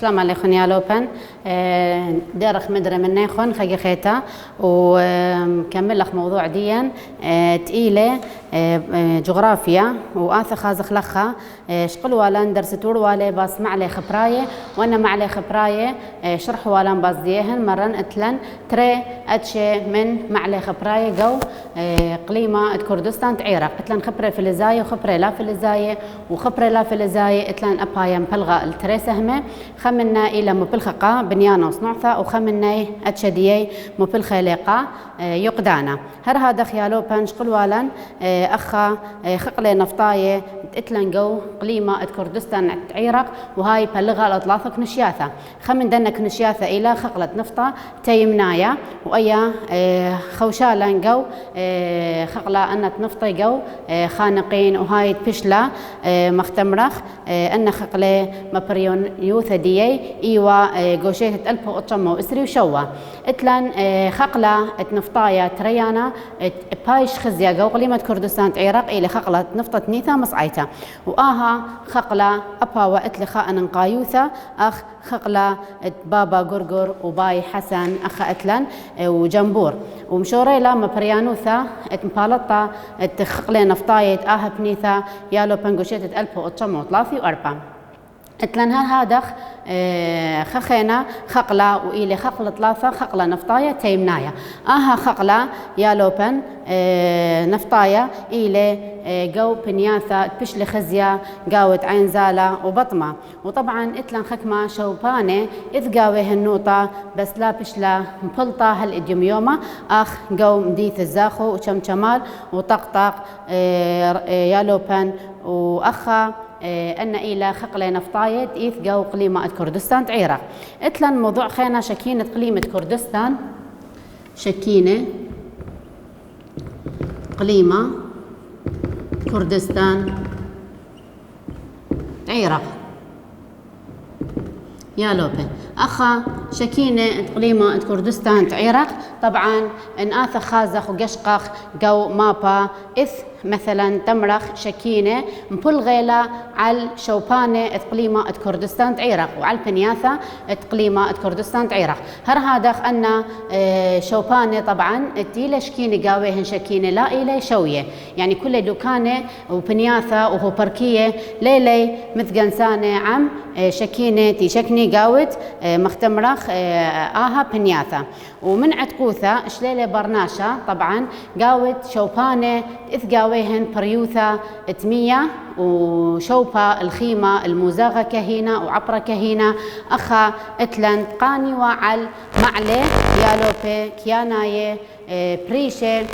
السلام عليكم يا لوبن. دارخ مدري من نيخون خجي خيتا وكمل لك موضوع ديا تقيلة جغرافيا وآثا خازخ لخا شقل والان درس تور والي باس معلي خبراية وانا معلي خبراية شرح والان باس ديهن مرن اتلن تري اتشي من معلي خبراية جو قليمة كردستان تعيرق اتلن خبرة في الزاية وخبرة لا في الزاية وخبرة لا في الزاية اتلن ابايا مبلغة التري سهمة خمنا إلى مبلخقة بنيانا وصنعثة وخمنا اتشديي مبلخة لقا يقدانا هر هذا خيالو بانش قلوالن أخا خقلة نفطاية اتلن جو قليمة كردستان تعيرق وهاي بلغة الأطلاث كنشياثة خمن دنا كنشياثة إلى خقلة نفطة تيمنايا وأيا خوشالن جو خقلة أنت نفطي جو خانقين وهاي بشلة مختمرخ أن خقلة مبريون يوثا ديي إيوا جوشيت ألف وأطشمة وإسري وشوا اتلن خقلة نفطايا تريانا بايش خزيا جو قليمة كردستان تعيرق إلى خقلة نفطة نيثا مصعيتا وآها خقلة أبا وإتلي خاء نقايوثا أخ خقلة بابا قرقر وباي حسن أخ أتلن وجنبور ومشوري لا مبريانوثا مبالطة خقلة نفطاية آها بنيثا يالو بنقوشيت ألف وأطشمة وطلافي وأربعة اتلن هادخ خخينا خقلة وإلي خقلة ثلاثة خقلة نفطاية تيمنايا آها خقلة يا لوبن نفطاية إلي جو بنياثة بشلي خزيا قاوت عين زالة وبطمة وطبعا اتلن خكمة شوبانة إذ قاوي هالنوطة بس لا بشلا مبلطة هالإديوميومة أخ جو مديث الزاخو وشم شمال وطقطق يا لوبن وأخا أن إلى خقلة نفطاية إيث جو قليمة كردستان تعيرق اتلن موضوع خينا شكينة قليمة كردستان شكينة قليمة كردستان تعيرق يا لوبن أخا شكينة قليمة كردستان تعيرق طبعا إن آثا خازخ وقشقخ جو مابا إث مثلا تمرخ شكينة مبل غيلة على شوبانة قليمة كردستان تعيرق وعلى بنياثة قليمة كردستان تعيرق هر هذا أن شوبانة طبعا تيلا شكينة قاويهن شكينة لا إلي شوية يعني كل دكانة وبنياثة وهو بركية ليلي مثقنسانة عم شكينة تيشكني قاوت مختمرخ آها بنياثة ومن عتقوثة شليلة برناشة طبعا قاوت شوبانة إذ قاويهن بريوثة تمية وشوبة الخيمة المزاغة كهينة وعبرة كهينة أخا اتلن قاني وعل معلي يالوبي كياناية بريشة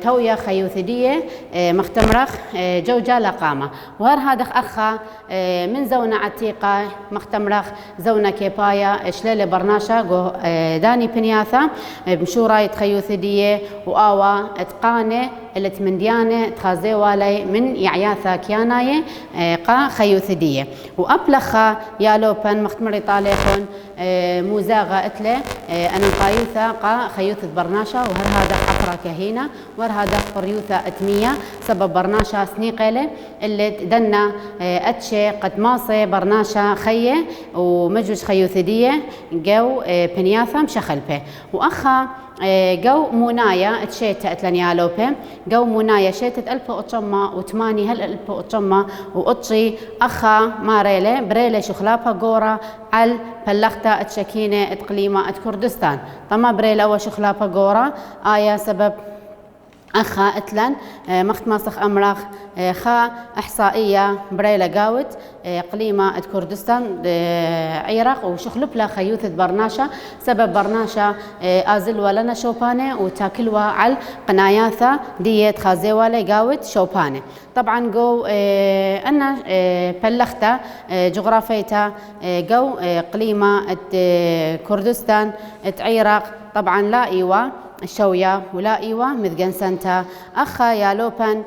تويا خيوثدية مختمرخ جوجا لقامة وهر هذا أخا من زونة عتيقة مختمرخ زونة كيبايا شليلة برناشة داني بنياثة مشورة خيوثدية وآوا اتقانة اللي تمنديانة تخازي والي من يعياثا كياناية قا خيوثدية وأبلخا يالوبن مختمري طاليخون مزاغة اتلي أنا قايوثا قا خيوث برناشة وهر هذا حفرة كهينة وهر هذا بريوثا اتمية سبب برناشة سنيقلة اللي دنا اتشي قد ماصي برناشة خيه ومجوج خيوثدية جو بنياثا مشخلبه وأخا جو منايا تشيتا اتلن يالوبي جو منايا شيتت 1908 هل 1900 وقطشي أخا ماريلي بريلي شخلابها قورة على بلغتا اتشكينة اتقليمة كردستان طما بريلي أول شخلابها قورة آيا سبب أخا اتلن مخت ماسخ أمرخ خا إحصائية بريلة قاوت قليمة كردستان عيرق وشخلبلا خيوثة برناشة سبب برناشة آزل ولنا شوبانة وتاكلوا على قناياثة ديت خازيوالي قاوت شوبانة طبعا جو أنا بلغتا جغرافيتا جو قليمة كردستان تعيرق طبعا لا إيوا الشوية ولا إيوا مثقن سنتا أخا يالوبن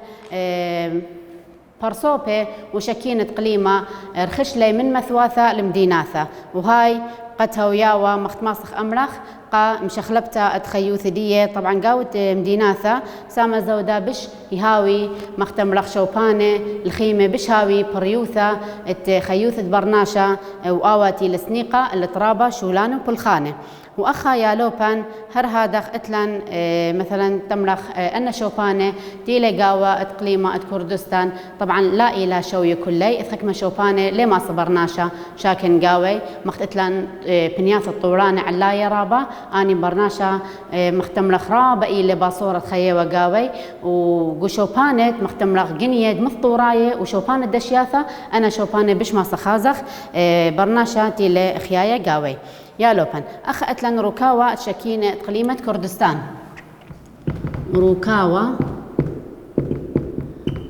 برصوبة وشكينة قليمة رخشلي من مثواثة لمديناثة وهاي قتو ياوا مختماسخ أمرخ قا مشخلبتا اتخيوث دية طبعا قاوت مديناثا سامة زودا بش يهاوي مختم لخ شوبانة الخيمة بش هاوي بريوثا اتخيوث برناشا وآواتي السنيقة الترابة شولانو بالخانة وأخا يا لوبان هر هادخ اتلان مثلا تملخ أن شوبانة تيلي قاوة اتقليمة كردستان طبعا لا إلى شوية كلي اثكما شوبانة لما صبرناشا شاكن قاوي مخت اتلان بنياث الطورانة علاية رابا اني برناشا مختملخ رابا إلي باصورة خيوة قاوي وشوبانة مختملخ قنية مثطوراية وشوبانة دشياثة أنا شوبانة بش ما صخازخ برناشا تيلي خياية قاوي يا لوبان أخ أتلن روكاوا شكينة إقليمة كردستان روكاوا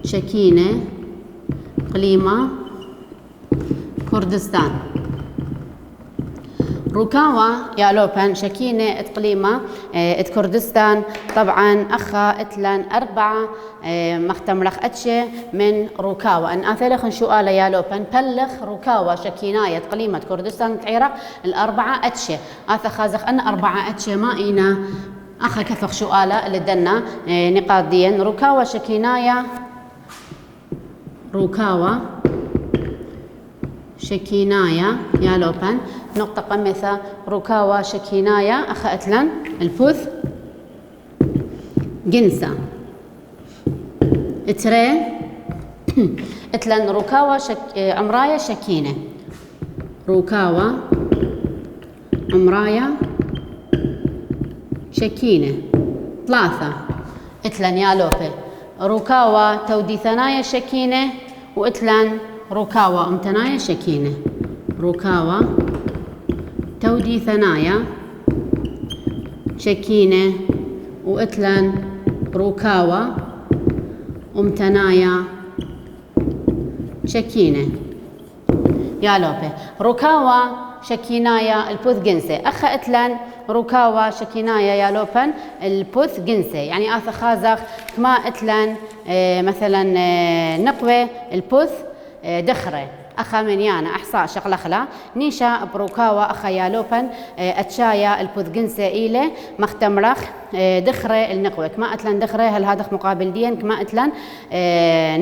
شكينة إقليمة كردستان روكاوا يا لوبان شكينة إقليمة كردستان طبعا أخا إتلان 4 مختملخ أتشي من روكاوا أن أثلخ سؤال يا لوبان بلخ روكاوا شكيناية إقليمة كردستان العراق 4 أتشي أثا خازخ أن 4 أتشي ما إينا أخا كفخ سؤالة لدنا نقاط دين روكاوا شكيناية روكاوا شكينايا يا لوبان نقطة قمثة روكاوا شكينايا أخا أتلان البوث جنسة اتري اتلان روكاوا عمرايا شكينة روكاوا عمرايا شكينة 3 اتلان يا لوبي روكاوا تودي ثنايا شكينة واتلان روكاوا امتنايا شكينة روكاوا تودي ثنايا شكينة واتلان روكاوا امتنايا شكينة يا لوبي روكاوا شكينايا البوث جنسة أخا اتلان روكاوا شكينايا يا لوبن البوث جنسة يعني آثا خازخ كما اتلان مثلا نقوة البوث دخرة أخا من يانا أحصاء شغلخلا نيشا بروكاوا أخا يالوبن أتشايا البوذجنسة إيلة مختمرخ دخرة النقوة كما أتلان دخرة هل هادخ مقابل دين كما أتلان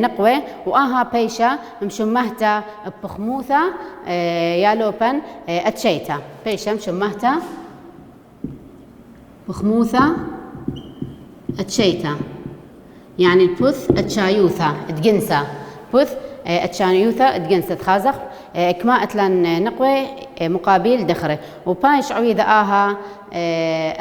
نقوة وآها بيشا مشمهتا بخموثة يالوبن أتشيتا بيشا مشمهتا بخموثة أتشيتا يعني البوث أتشايوثا تجنسة بوث اتشانيوثا تجنست خازخ كما اتلان نقوى مقابل دخره وبايش عويذا آها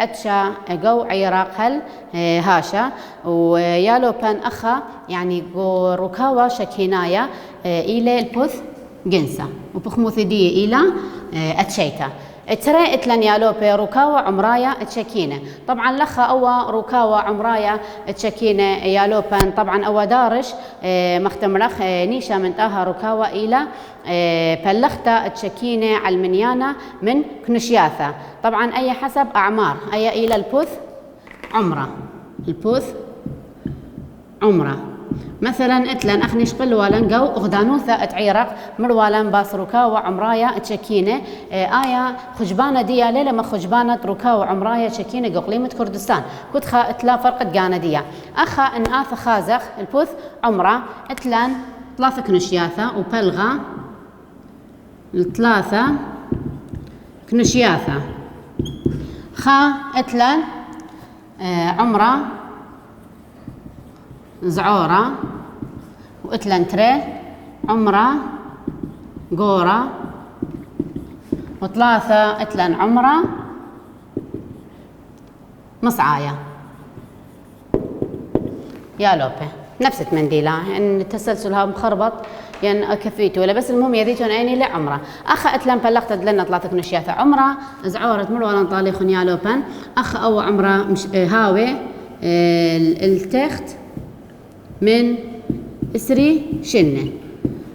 اتشا جو عراق هل هاشا ويالو بان اخا يعني جو روكاوا شكينايا الى البوث جنسا وبخموثدية الى اتشيتا ترى اتلن يالو بي روكاوا عمرايا تشكينه طبعا لخا اوا روكاوا عمرايا تشكينه يالو بان طبعا اوا دارش مختمرخ نيشا من تاها روكاوا الى بلختا تشكينه على المنيانه من كنشياثا طبعا اي حسب اعمار اي الى البوث عمره البوث عمره مثلا اتلن اخنيش قلوالن قو اغدانوثا اتعيرق مروالن باس روكاوا عمرايا تشكينه آية خجبانة ديا ليلة ما خجبانة روكاوا عمرايا تشكينه قليمة كردستان كنت خا اتلا فرقة قانا ديا اخا ان آثا خازخ البوث عمرة اتلن 3 كنشياثا وبلغا 3 كنشياثا خا اتلن عمرة زعورة واتلن تري عمرة قورة و3 اتلن عمرة مصعايا يا لوبي نفس منديلة يعني تسلسلها مخربط يعني كفيته ولا بس المهم يذيتون عيني لعمرة اخا اتلن بلغت دلنا 3 كنشياثة عمرة زعورة مرولا طاليخ يا لوبن اخا او عمرة مش هاوي التخت من اسري شنه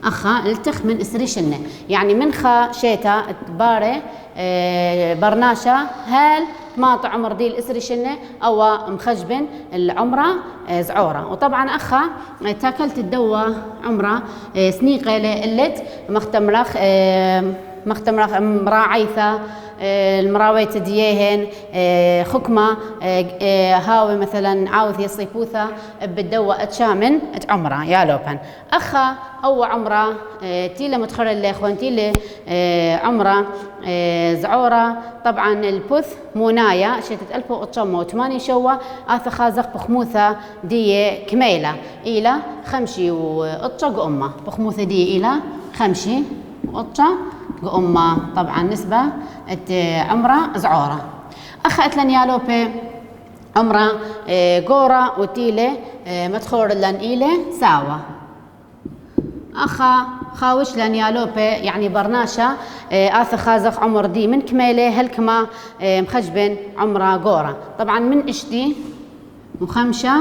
اخا التخ من اسري شنه يعني من خا شيتا تباري برناشا هل ماط عمر دي الاسري شنه او مخجبن العمره زعوره وطبعا اخا تاكلت الدوا عمره سنيقه لقلت مختمرخ مختمرة مراعيثة المراويت ديهن خكمة هاوي مثلا عاوث يصيبوثة بالدواء اتشامن عمرة يا لوبن أخا أو عمرة تيلة متخرج اللي خوان تيلة عمرة زعورة طبعا البث منايا شتت 1808 شوة آثا خازق بخموثة دي كميلة إلى خمشي وقطة أمة بخموثة دي إلى خمشي وقطة أمة طبعا نسبة عمرة زعورة أخذت لن يالوبي عمرة قورة وتيلة مدخور لن إيلة ساوة أخا خاوش لن يالوبي يعني برناشة آثا خازق عمر دي من كميلة هلكما مخجبن عمرة قورة طبعا من اشتي وخمشة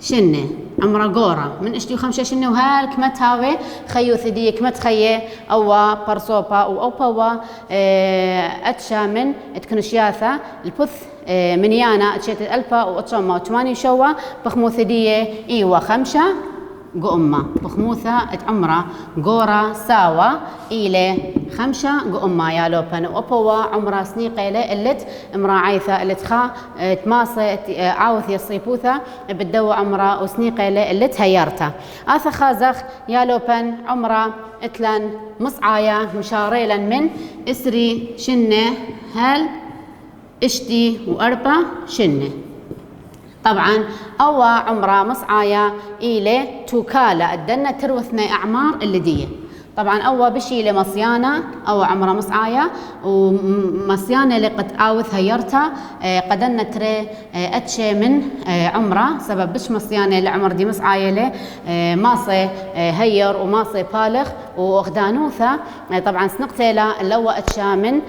شنة عمرة قورة من اشتي وخمسة شنة وهالك متهاوي خيو ثديك متخيه أو برصوبة أو بوا أتشا من تكنشياثة البث من يانا أتشيت الألفا وأتشما وثمانية شوا بخموثدية إيوة خمسة قومة بخموثة عمرة قورة ساوة إلى خمسة قومة يا لوبن وأبوا عمرة سنيقة اللت مراعيثة اللي تخا تماصة عاوث يصيبوثة بالدو عمرة وسنيقة اللت هيرتها آثا خازخ يا لوبن عمرة اتلن مصعايا مشاريلا من اسري شنة هل اشتي وأربع شنة طبعا أو عمره مصعايا إلى توكالة الدنة تروثنا أعمار اللدية طبعا أو بشي لمصيانة أو عمره مصعايا ومصيانة اللي قد آوث هيرتا قدنا تري أتشي من عمره سبب بش مصيانة لعمر دي مصعايا له ماصي هير وماصي بالغ وأخدانوثة طبعا سنقتيلا اللو أتشا من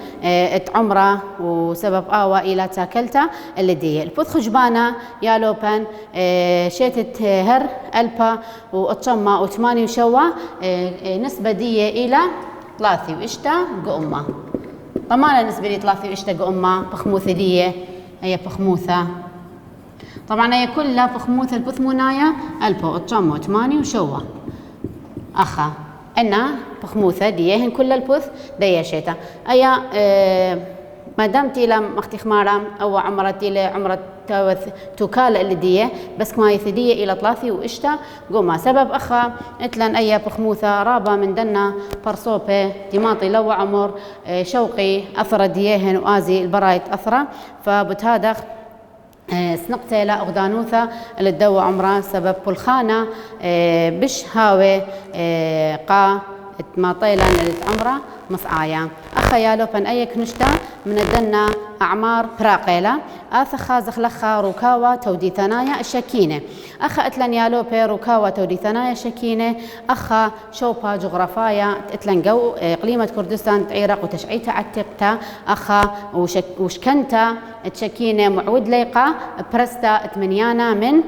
عمره وسبب آوى إلى تاكلتا اللي دي البث خجبانة يا لوبن شيتت هر ألبا وأتشما وثمانية وشوا نسبة دي إلى ثلاثي وإشتا قومة طبعا نسبة لي ثلاثي وإشتا قومة بخموثة دي هي بخموثة طبعا هي كلها بخموثة البث منايا ألبا وأتشما وثمانية وشوا أخا أنا بخموثة ديهن كل البث دي شيتا أيا ما دامتي لم اختي خمارة أو عمرتي لعمرة توكال اللي ديه بس ما يثديه إلى ثلاثي وإشتا قوما سبب أخا اتلن أي بخموثة رابا من دنا برصوبة دماطي لو عمر شوقي أثر ديهن وآزي البرايت أثرة فبتهادخ سنقتي لا أغدانوثة اللي الدو عمره سبب بلخانة بش هاوي قا تماطيلا اللي عمره مصعايا أخا يالو بن أي كنشتا من الدنا أعمار براقيلا آثا خازخ لخا روكاوا تودي ثنايا الشكينة أخا اتلن يالو بي روكاوا تودي ثنايا شكينة أخا شوبا جغرافايا اتلن جو إقليمة كردستان تعيرق وتشعيتا عتقتا أخا وشكنتا تشكينة معود ليقا برستا اتمنيانا من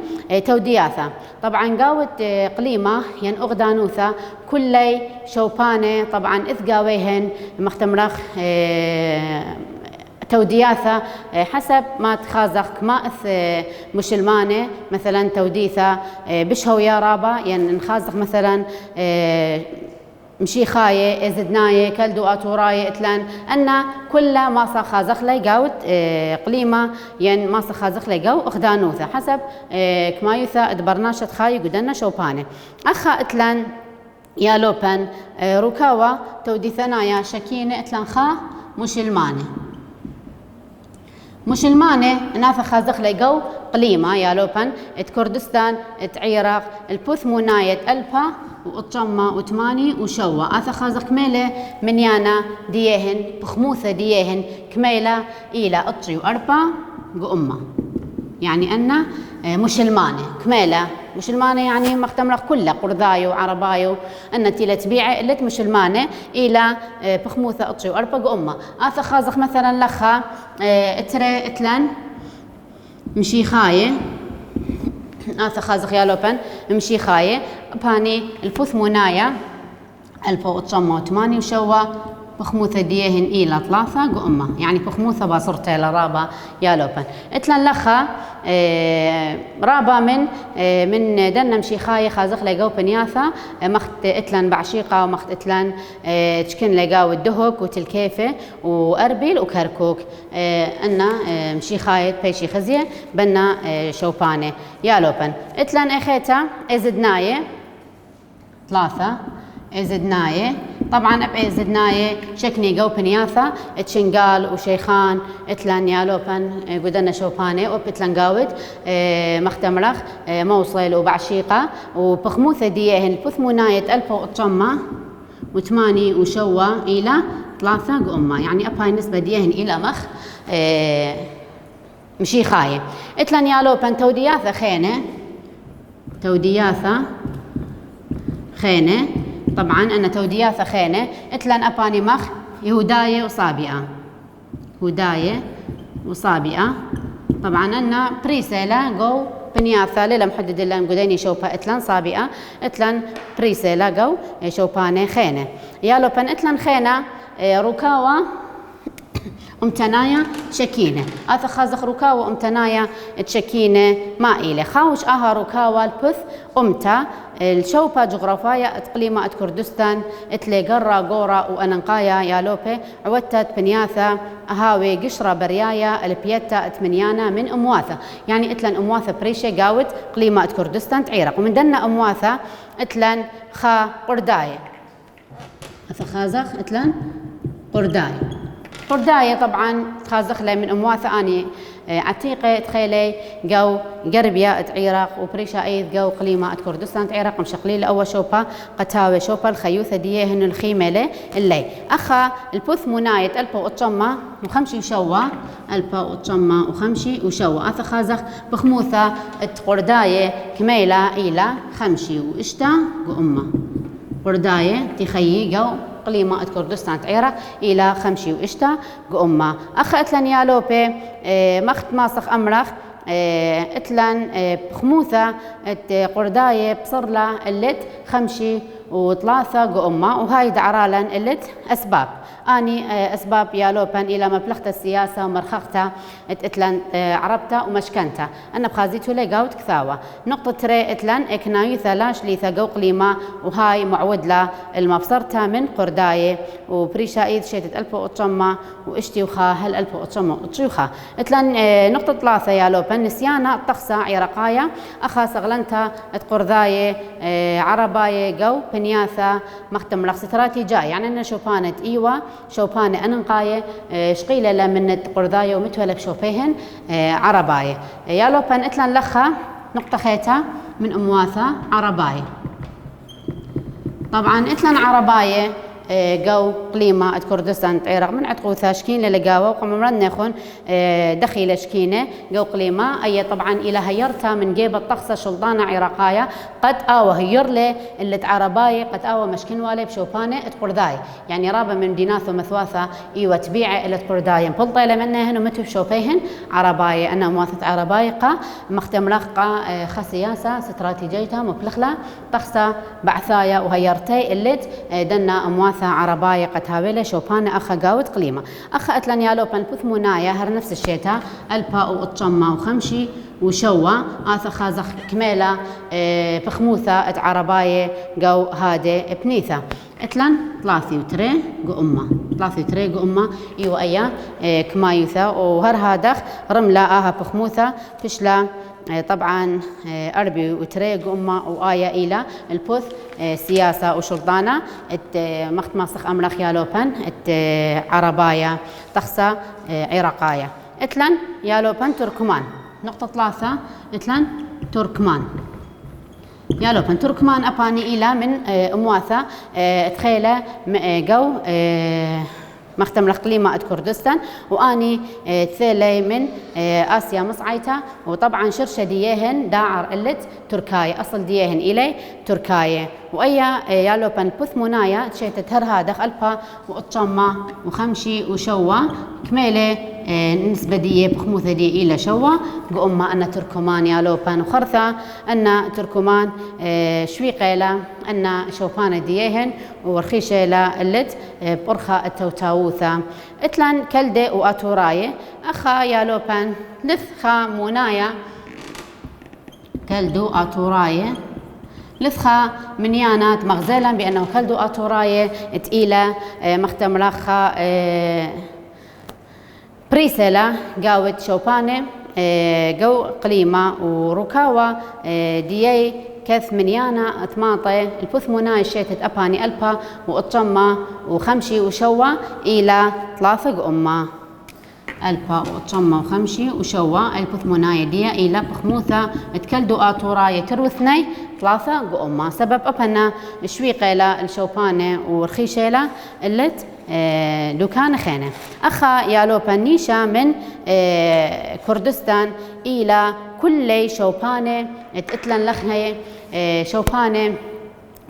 تودياثا طبعا قاوت قليمة ين أغدانوثا كلي شوبانة طبعا إثقاويهن مختمرخ تودياثة حسب ما تخازخ ما مشلمانة مثلا توديثة بشهو يا رابا يعني نخازخ مثلا مشي خاية ازدناية كلدو اتوراية اتلان أن كل ما صخازخ لي قاوت قليمة ين ما صخازخ لي قاو اخدانوثة حسب كما يثا ادبرناشة خاية قدنا شوبانة أخا اتلان يا لوبن روكاوا تودي ثنايا شكينة اتلان خا مشلمانة مشلمانة نافخ خازخ ليقو قليمة يا لوبن كردستان عراق البث مناية ألبا وأطشما وثماني وشوا آثا خازخ كميلة من يانا ديهن بخموثة ديهن كميلة إلى أطشي وأربا قومة يعني أن مشلمانة كميلة مشلمانة يعني مختمرة كلها قرذايو وعربايو أن تيلا تبيعة اللي مشلمانة إلى بخموثة أطشي وأربا قومة آثا خازخ مثلا لخا اتري اتلان مشي خاية آثا خازخ يا لوبن مشي خاية باني البث منايا 1808 وشوا بخموثة ديهن إلى 3 قمة يعني بخموثة باصرتي لرابا يالوبن اتلن لخا رابا من دنا مشيخاي خازخ لقاو بنياثا مخت اتلن بعشيقة ومخت اتلن تشكن لقاو الدهك وتلكيفة وأربيل وكركوك أنا مشيخاي بيشي خزية بنا شوبانة يالوبن اتلن اخيتا ازدناية 3 ازدناية طبعا اب ازدناية شكني جو بنياثا تشنقال وشيخان اتلان يالوبن قدنا شوبانة وب اتلان قاود مختمرخ موصل وبعشيقة وبخموثة ديهن بثموناية ألف وطمة وثماني وشوة إلى 3 قمة يعني اب هاي نسبة ديهن إلى مخ مشي خاية اتلان يالوبن تودياثا خينة تودياثا خينة طبعا أنا تودياثا خينة اتلان أباني مخ يهوداية وصابئة هوداية وصابئة طبعا أنا بريسيلا جو بنياثا للا محدد اللي مقديني شوبا اتلان صابئة اتلان بريسيلا جو شوباني خينة يالوبن اتلان خينة ركاوة امتنايا شكينة آثا خازخ ركاوة امتنايا تشكينة مائلة خاوش آها ركاوة البث امتا الشوبة جغرافيا اتقليمة كردستان اتلي قرى قورا واننقايا يالوبي عوتت بنياثا هاوي قشرة بريايا البيتا اتمنيانا من امواثا يعني اتلن امواثا بريشة قاوت قليمة كردستان تعيرق ومن دنا امواثا اتلن خا قرداية آثا خازخ اتلن قرداية قرداية طبعا خازخ لي من امواثا اني عتيقة تخيلي جو قربيا تعيرق وبريشا ايض جو قليمة كردستان تعيرق مشقليل اول شوبا قتاوي شوبا الخيوثة ديهن الخيمة لي اللي اخا البث مناية البا وطشمة وخمشي وشوة البا وطشمة وخمشي وشوة اثا خازخ بخموثة قرداية كميلة الى خمشي واشتا قمة قرداية تخيي جو قليمة كردستان تعيرق إلى خمشي وإشتا قمة أخ اتلن يالوبي مخت ماسخ أمرخ اتلن بخموثة قرداية بصرلة اللت خمشي وثلاثة قمة وهاي دعرالن اللت أسباب أني أسباب يالوبن إلى مبلغت السياسة ومرخختها اتلن عربتها ومشكنتها أنا بخازيتو لقاوت كثاوة نقطة تري اتلن إكنايو ثلاش ليثا جو قليمة وهاي معود لا المبصرتها من قرداية وبريشا إيد شيتت ألف وطشمة وإشتي وخا هل ألف وطشمة وطشيوخا اتلن نقطة 3 يالوبن نسيانا الطخسة عرقايا أخا سغلنتا قرداية عرباية جو بنياثا مختم رخ استراتيجية يعني أنا شوبانة إيوة شوبانة أننقاية شقيلة لمن قرداية ومتولة بشوفيهن عرباية يالوبن اتلن لخا نقطة خيتا من أمواثا عرباية طبعا اتلن عرباية جو قليمة كردستان تعيرق من عتقو ثاشكين للقاوة وقمرن نخون دخيل شكينة جو قليمة أي طبعا إلى هيرتا من جيب الطخصة شلطانة عراقاية قد آوى هير لي اللي عرباية قد آوى مشكين والي بشوبانة قرداي يعني رابة من ديناث ومثواثة إيوة تبيع اللي قرداي بلطي لمنهن ومتو بشوفيهن عرباية أنا مواثة عرباية قا مختم رقا خسياسة استراتيجيتها مبلخلة طخصة بعثايا وهيرتي اللي دنا أمواثة عرباية قتاويلة شوبانة أخا قاوت قليمة أخا أتلن يالوبن بثمونايا هر نفس الشيتا البا وطشمة وخمشي وشوة آثا خازخ كميلة بخموثة عرباية قو هادي بنيثة اتلن 3 قمة 3 قمة إيو أيا كمايوثة وهر هادخ رملة آها بخموثة فشلة طبعا أربي وتري قمة وآية إلى البث سياسة وشلطانة مخت ماسخ أمرخ يالوبن عرباية طخسة عراقاية اتلن يالوبن تركمان نقطة 3 اتلن تركمان يالوبن تركمان أباني إلى من أمواثة تخيلة جو مختم قليمة كردستان واني ثيلي من اسيا مصعيتا وطبعا شرشة ديهن داعر قلت تركاية اصل ديهن الي تركاية وأيا يالوبن بث منايا تشيتت هر هادخ ألبا وأطشما وخمشي وشوا كميلة نسبة دي بخموثة دي إلى شوا قوما أن تركمان يالوبن وخرثة أن تركمان شوي قيلة أن شوفان ديهن ورخيشة لا اللت برخة التوتاوثة اتلان كلدة واتوراية أخا يالوبن لثخا منايا كلدو اتوراية لثخا منيانات مغزلا بأنه كلدو اتوراية تقيلة مختم رخا بريسلا قاوت شوبانة جو قليمة وركاوة ديي كث منيانا اتماطي البث مناي شيتت أباني ألبا وأطشما وخمشي وشوا إلى ثلاثة قمة ألبا وأطشما وخمشي وشوا البث مناي دي إلى بخموثة تكلدو آتوراي تروثني ثلاثة قمة سبب أبنا شويقة لا الشوبانة ورخيشة لا اللت دكان خانة أخا يالوبا نيشا من كردستان إلى كل شوبانة تتلن لخنة شوبانة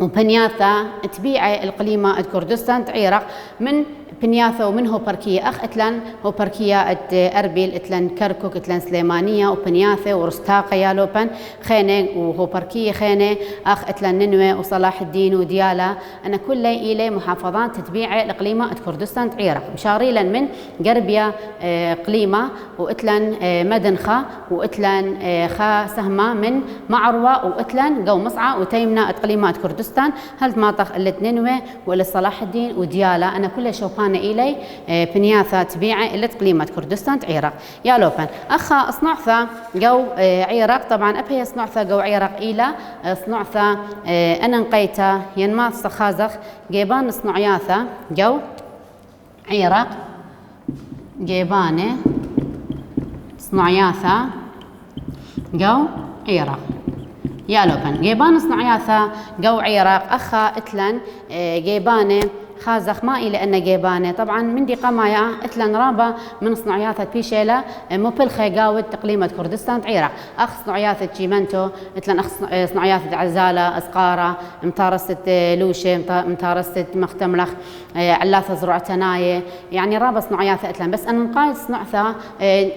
وبنياثا تبيع القليمة كردستان تعيرق من بنياثا ومن هوبركية أخ اتلن هوبركية أربيل اتلن كركوك اتلن سليمانية وبنياثا ورستاقة يالوبن خينة وهوبركية خينة أخ اتلن ننوى وصلاح الدين وديالا أنا كل إلي محافظات تتبيع القليمة كردستان تعيرق مشاريلا من قربيا قليمة واتلن مدنخة واتلن خا سهمة من معروة واتلن قو مصعة وتيمنا قليمة كردستان هل ماطخ الاتنينوى ولا صلاح الدين وديالا أنا كل شوفان إلي بنياثا تبيعة إلا قليمة كردستان تعيرق يا لوبن أخا أصنعثا جو عيرق طبعا أبهي أصنعثا جو عيرق إلى صنعثا أنا نقيتا ينماث سخازخ جيبان صنعياثا جو عيرق جيبانه صنعياثا جو عيرق يا لوبن جيبان صنعياثا جو عيرق أخا اتلن جيبانه خازخ ما إلى أن جيبانه طبعا من دي قمايا اتلن رابا من صنعياثة بيشيلا مبلخة قاود تقليمة كردستان تعيرق أخ صنعياثة جيمنتو اتلن أخ صنعياثة عزالة أسقارة متارسة لوشة متارسة مختملخ علاثة زرع تناية يعني رابا صنعياثة اتلن بس أنا نقايد صنعثة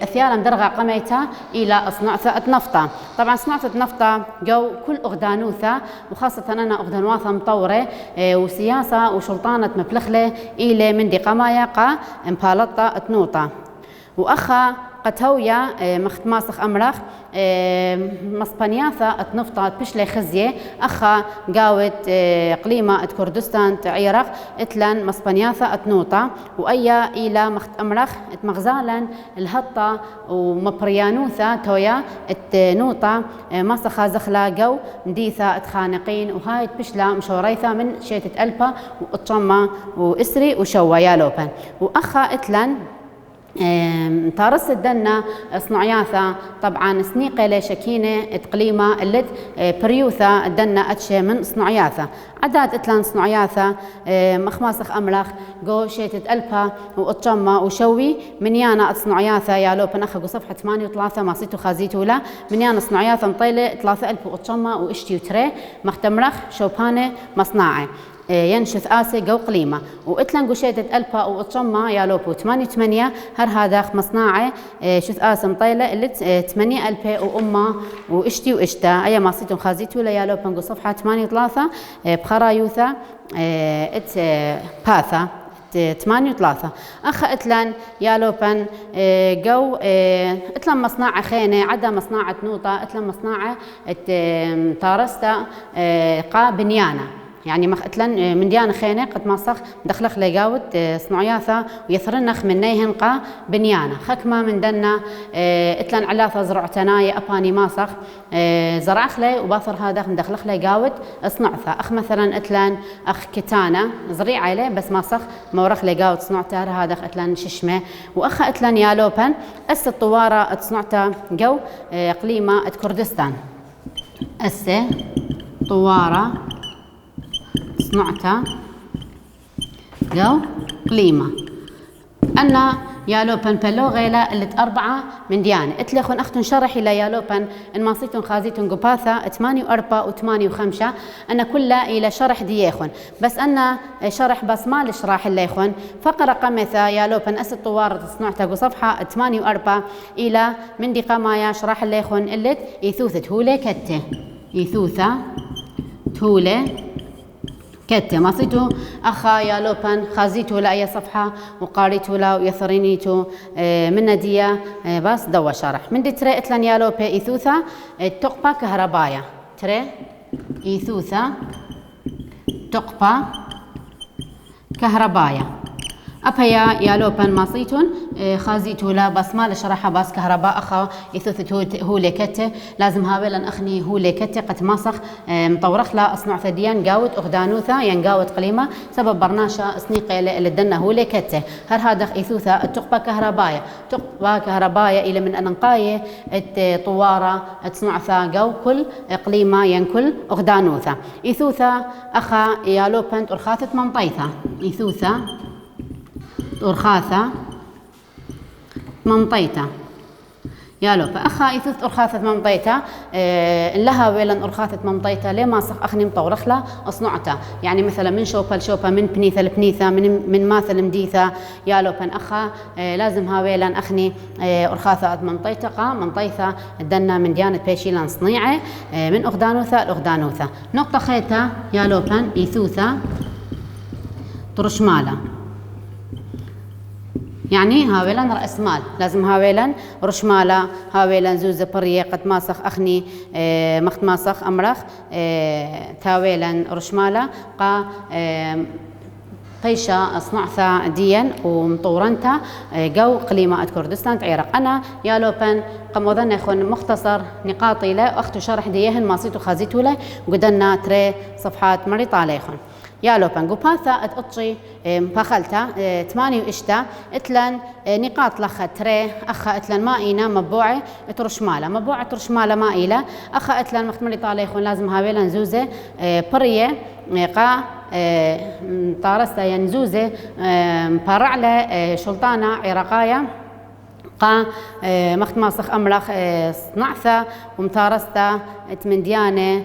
أثيالا مدرغة قميتا إلى صنعثة نفطة طبعا صنعثة نفطة جو كل أغدانوثة وخاصة أنا أغدانواثة مطورة وسياسة وشلطانة مبلخلة إلى من دي قمايا قا مبالطة تنوطة وأخا قتويا مختماسخ أمرخ مصبانياثة تنفطة بشلي خزية أخا قاوت قليمة كردستان تعيرق اتلن مصبانياثة تنوطة وأيا إلى مخت أمرخ مغزالا الهطة ومبريانوثة تويا تنوطة ماسخا زخلا جو مديثة تخانقين وهاي بشلا مشوريثة من شيتة ألبا وطشمة وإسري وشوا يالوبن وأخا اتلن تارس الدنا صنعياثا طبعا سنيقة لشكينة تقليمة اللد بريوثا الدنا أتشي من صنعياثا عداد اتلان صنعياثا مخماسخ أملخ جو شيتت ألبا وأطشمة وشوي من يانا صنعياثا يا لوبن أخذوا صفحة 8 ما صيتو خازيتو لا من يانا صنعياثا مطيلة 3 ألف وأطشمة وإشتي وتري مختمرخ شوبانة مصناعي ينشث آسي جو قليمة وإتلان قشيتة ألبا وأطشمة يا لوبو 8 هر هذا مصناعي شث آسي مطيلة اللي 8 ألبا وأمة وإشتي وإشتا أي ما صيتم خازيتو لا يا لوبن صفحة 8 بخرايوثا إت باثا 8 أخا إتلان يا لوبن جو إتلان مصناعة خينة عدا مصناعة نوطة إتلان مصناعة تارستا قا بنيانة يعني اتلن من ديان خينة قد ماسخ دخلخ ليقاود صنعياثا ويثرنخ من نيهن قا بنيانة خكمة من دنا اتلن علاثة زرع تناية أباني ماسخ زرعخ لي وباثر هذا مدخلخ ليقاود صنعثا أخ مثلا اتلن أخ كتانة زريع عليه بس ماسخ مورخ ليقاود صنعته هذا اتلن ششمة وأخ اتلن يالوبن أس الطوارة تصنعته جو قليمة كردستان أس طوارة صنعتا جو قليمة أنا يالوبن بلوغي لا اللي 4 من ديانة اتلخون أختن شرحي لا يالوبن إن ماصيتون خازيتون قباثة 8 و4 و8 و5 أنا كلها إلى شرح ديخون بس أنا شرح بس ما لشراح الليخون فقرة قمثة يالوبن أسد طوار تصنعتها صفحة 8 و4 إلى من دي قمايا شرح الليخون اللي يثوثت هولي كته يثوثة تولي كتة ماصيتو أخا يالوبن خازيتو لأي صفحة وقاريتو لا ويثرينيتو من ندية بس دوا شرح من دي تري اتلن يالوبي إيثوثا تقبا كهربايا تري إيثوثا تقبا كهربايا أبهيا يالوبن ماصيتون خازيتو لا بس ما لشرحها بس كهرباء أخا يثوثت هو لكته لازم هاولا أخني هو لكته قد ماسخ مطورخ لا أصنع ثديان قاوت أخدانوثا ينقاوت قليمة سبب برناشا سنيقة اللي دنا هو لكته هر هذا يثوثا التقبة كهربايا تقبة كهربايا إلى من أنقاية طوارة تصنع ثا قو كل قليمة ينكل أخدانوثا يثوثا أخا يالوبن أرخاثة منطيثة يثوثا أرخاثة منطيته يالوبا أخا يثوث أرخاثة منطيته لها ويلن أرخاثة منطيته ليه ما صح أخني مطورخلا أصنعته يعني مثلا من شوبة لشوبة من بنيثة لبنيثة من ماثل مديثة يالوبا أخا لازم هاويلن أخني أرخاثة منطيته دنا من ديانة بيشيلان صنيعة من أخدانوثة لأخدانوثة نقطة خيطة يالوبا يثوثة ترشمالة يعني هاويلان رأس مال لازم هاويلان رشمالة هاويلان زوزة برية قد ماسخ أخني مخت ماسخ أمرخ تاويلان رشمالة قا قيشة أصنعثا ديا ومطورنتا جو قليمة كردستان عراق أنا يالوبن قموذن يخون مختصر نقاطي له أختو شرح ديهن ماسيتو خازيتو له وقدنا تري صفحات مريط عليهن يالوبن قباثة أتقطشي بخلتا 8 وإشتا اتلن نقاط لخا تري أخا اتلن مائينا مبوعة ترشمالة مبوعة ترشمالة مائلة أخا اتلن مختمري طاليخون لازم هاويلن زوزة برية قا طارستا ينزوزة برعلة شلطانة عراقاية قا مخت ماسخ أمرخ صنعثة ومتارستا تمنديانة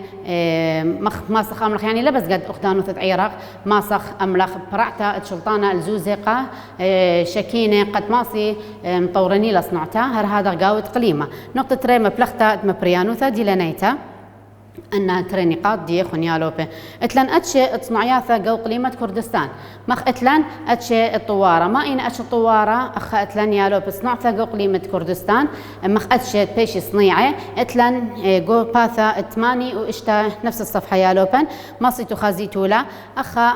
مخت ماسخ أمرخ يعني لبس قد أخدانوثة عراق ماسخ أمرخ برعتا شلطانة الزوزة قا شكينة قد ماسي مطورني لصنعتا هر هذا قاوت قليمة نقطة تري مبلغتا مبريانوثة دي لنيتا أن ترى نقاط دي خنيالوبة اتلن أتشي تصنعياثا جو قليمة كردستان مخ اتلن أتشي الطوارة ما إن أتشي الطوارة أخ اتلن يالوبة صنعثا جو قليمة كردستان مخ أتشي بيشي صنيعة اتلن جو باثا 8 وإشتا نفس الصفحة يالوبن ماصيتو خازيتو لا أخا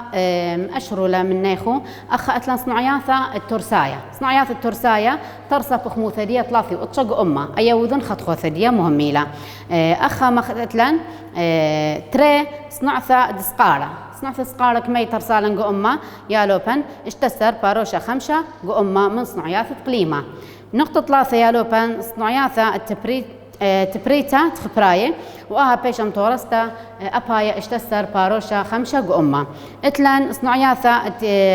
أشرو لا من نيخو أخا اتلن صنعياثا الترساية صنعياثا الترساية ترسا بخمو ثدية طلافي وطشق أمة أيوذن خطخو ثدية مهميلة أخا مخ اتلن تري صنعثة دسقارة صنعثة سقارة كمي ترسالن قو أمة يالوبن اشتسر باروشة 5 قو أمة من صنعياثة قليمة نقطة 3 يالوبن صنعياثة تبريتا تخبراية وآها بيشم تورستا أبايا اشتسر باروشة 5 قو أمة اتلن صنعياثة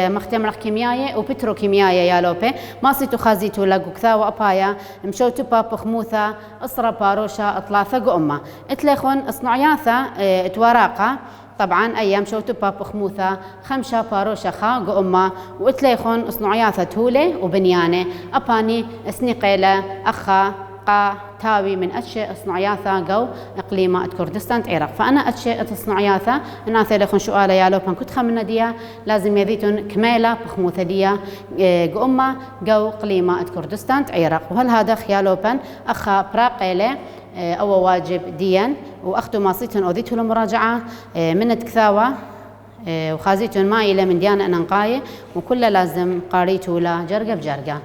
مختمرخ كيميائية وبتروكيميائية يالوبي ماسيتو خازيتو لقوكثا وأبايا مشوتو باب خموثة أسرة باروشة 3 قو أمة اتلخون صنعياثة تواراقة طبعا أيام شوتو باب خموثة 5 باروشة خا قو أمة واتليخون صنعياثة تولي وبنيانة أباني سنيقيلة أخا قا تاوي من أشياء صنعياثا جو إقليمة كردستان عراق فأنا أشياء صنعياثا الناس اللي خن سؤال يالوبن كنت خمنا ديا لازم يذيتون كميلة بخموثة ديا قومة جو إقليمة كردستان عراق وهل هذا خيالوبن أخا براقيلة أو واجب ديا وأختو ماسيتون أوديتو لمراجعة من تكثاوة وخازيتون مايلة من ديانا أنقاية وكل لازم قاريتو لا جرقة بجرقة